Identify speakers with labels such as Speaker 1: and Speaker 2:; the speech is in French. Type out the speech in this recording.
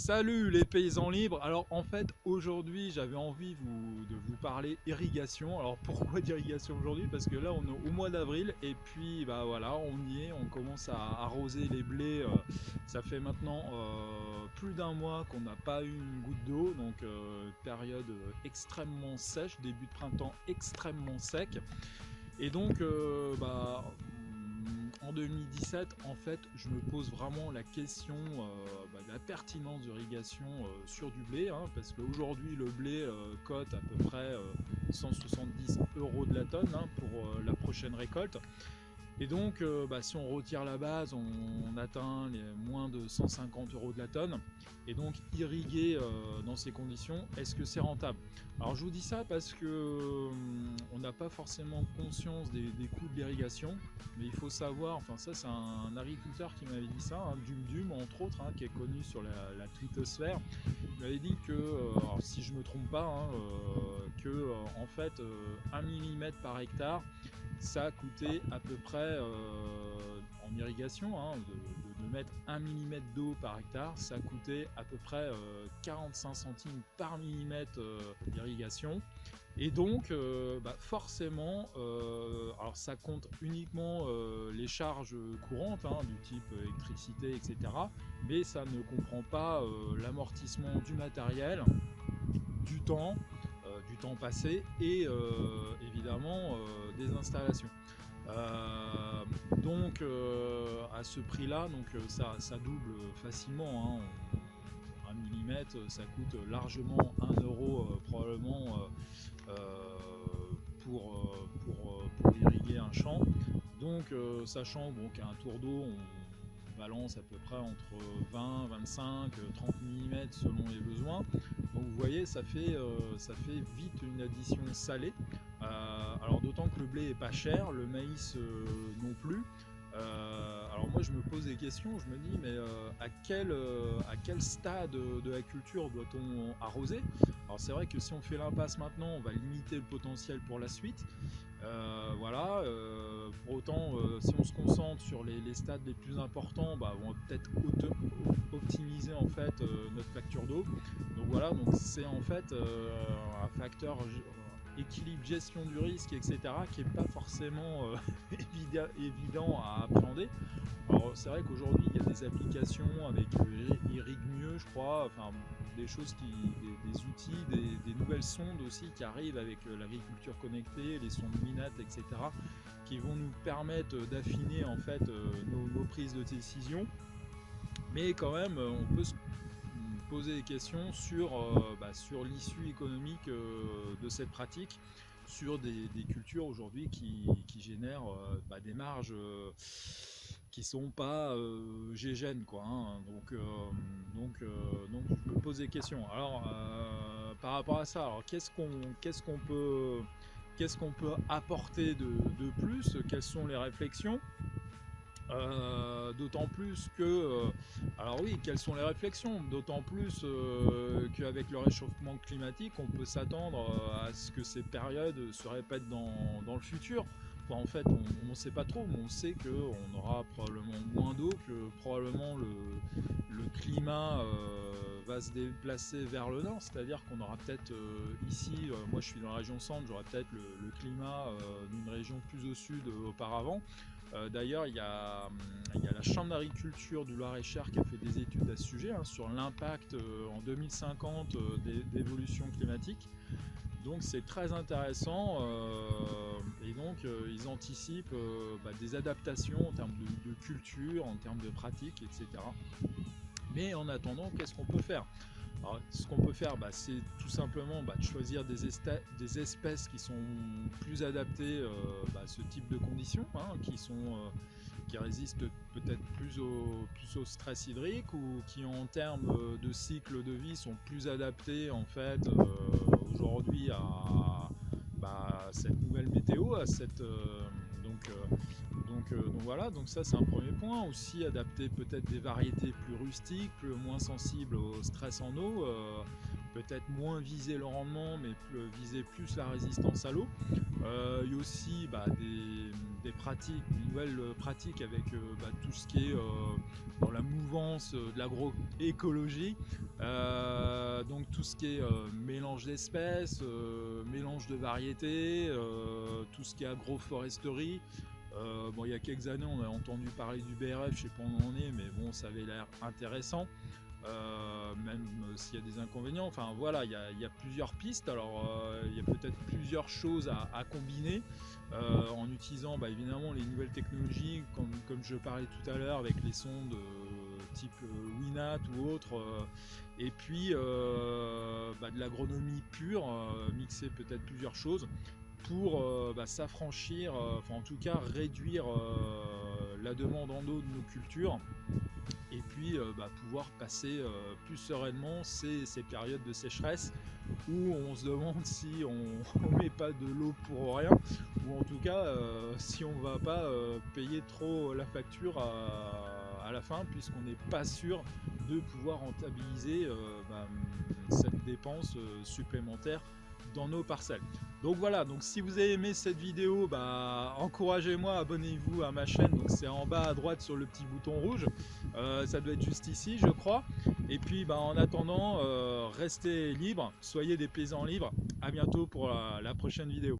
Speaker 1: Salut les paysans libres. Alors en fait aujourd'hui j'avais envie de vous parler irrigation. Alors pourquoi d'irrigation aujourd'hui? Parce que là on est au mois d'avril et puis bah voilà, on y est, on commence à arroser les blés. Ça fait maintenant plus d'un mois qu'on n'a pas eu une goutte d'eau, donc période extrêmement sèche, début de printemps extrêmement sec. Et donc, en 2017, en fait, je me pose vraiment la question de la pertinence de l'irrigation sur du blé, hein, parce qu'aujourd'hui, le blé cote à peu près 170 euros de la tonne, hein, pour la prochaine récolte. Et donc, si on retire la base, on atteint les moins de 150 euros de la tonne. Et donc, irriguer dans ces conditions, est-ce que c'est rentable? Alors, je vous dis ça parce que on n'a pas forcément conscience des coûts de l'irrigation, mais il faut savoir, enfin ça c'est un agriculteur qui m'avait dit ça, hein, Dum entre autres, hein, qui est connu sur la twittosphère. Il m'avait dit que, alors, si je me trompe pas, hein, en fait 1 mm par hectare, ça a coûté à peu près en irrigation, hein, de mettre 1 mm d'eau par hectare, ça a coûté à peu près 45 centimes par millimètre d'irrigation. Et donc forcément, alors ça compte uniquement les charges courantes, hein, du type électricité, etc. Mais ça ne comprend pas l'amortissement du matériel, du temps passé et évidemment des installations. À ce prix-là, ça double facilement, hein. 1 millimètre, ça coûte largement 1 euro probablement pour irriguer un champ. Donc, sachant qu'un tour d'eau, on balance à peu près entre 20, 25, 30 mm selon les besoins. Donc vous voyez, ça fait vite une addition salée. Alors d'autant que le blé est pas cher, le maïs non plus. Alors moi je me pose des questions, je me dis mais à quel stade de la culture doit-on arroser? Alors c'est vrai que si on fait l'impasse maintenant, on va limiter le potentiel pour la suite. Pour autant, si on se concentre sur les stades les plus importants, on va peut-être optimiser en fait notre facture d'eau. Donc voilà, donc c'est en fait un facteur équilibre, gestion du risque, etc., qui n'est pas forcément évident à appréhender. Alors c'est vrai qu'aujourd'hui il y a des applications avec Irrig Mieux, je crois, enfin des choses des outils, des nouvelles sondes aussi qui arrivent avec l'agriculture connectée, les sondes Minat, etc., qui vont nous permettre d'affiner en fait nos prises de décision. Mais quand même, on peut se poser des questions sur l'issue économique de cette pratique, sur des cultures aujourd'hui qui génèrent des marges qui sont pas gégènes, quoi, hein. Donc je me pose des questions. Alors par rapport à ça, alors qu'est-ce qu'on peut apporter de plus? Quelles sont les réflexions? D'autant plus que, alors oui, quelles sont les réflexions? D'autant plus qu'avec le réchauffement climatique, on peut s'attendre à ce que ces périodes se répètent dans le futur. Enfin, en fait, on ne sait pas trop, mais on sait qu'on aura probablement moins d'eau, que probablement le climat va se déplacer vers le nord, c'est-à-dire qu'on aura peut-être ici, moi je suis dans la région centre, j'aurai peut-être le climat d'une région plus au sud auparavant. D'ailleurs, il y a la Chambre d'agriculture du Loir-et-Cher qui a fait des études à ce sujet, hein, sur l'impact en 2050 d'évolution climatique. Donc c'est très intéressant et donc ils anticipent des adaptations en termes de culture, en termes de pratiques, etc. Mais en attendant, qu'est-ce qu'on peut faire? Alors, ce qu'on peut faire, c'est tout simplement de choisir des espèces qui sont plus adaptées à ce type de conditions, hein, qui résistent peut-être plus au stress hydrique, ou qui en termes de cycle de vie sont plus adaptées en fait aujourd'hui à cette nouvelle météo, à cette donc voilà, donc ça c'est un premier point. Aussi adapter peut-être des variétés plus rustiques, moins sensibles au stress en eau. peut-être moins viser le rendement, mais viser plus la résistance à l'eau. Il y a aussi des pratiques, des nouvelles pratiques avec tout ce qui est dans la mouvance de l'agroécologie, donc tout ce qui est mélange d'espèces, mélange de variétés, tout ce qui est agroforesterie. Bon, il y a quelques années, on a entendu parler du BRF, je sais pas où on en est, mais bon, ça avait l'air intéressant. Même s'il y a des inconvénients, enfin voilà, il y a plusieurs pistes. Alors il y a peut-être plusieurs choses à combiner en utilisant évidemment les nouvelles technologies, comme je parlais tout à l'heure avec les sondes type Winat ou autre, et puis de l'agronomie pure, mixer peut-être plusieurs choses pour s'affranchir, enfin en tout cas réduire la demande en eau de nos cultures, et puis pouvoir passer plus sereinement ces périodes de sécheresse où on se demande si on met pas de l'eau pour rien, ou en tout cas si on va pas payer trop la facture à la fin, puisqu'on n'est pas sûr de pouvoir rentabiliser cette dépense supplémentaire dans nos parcelles. Donc voilà, donc si vous avez aimé cette vidéo, encouragez-moi, abonnez-vous à ma chaîne, donc c'est en bas à droite sur le petit bouton rouge, ça doit être juste ici je crois, et puis en attendant, restez libres, soyez des paysans libres, à bientôt pour la prochaine vidéo.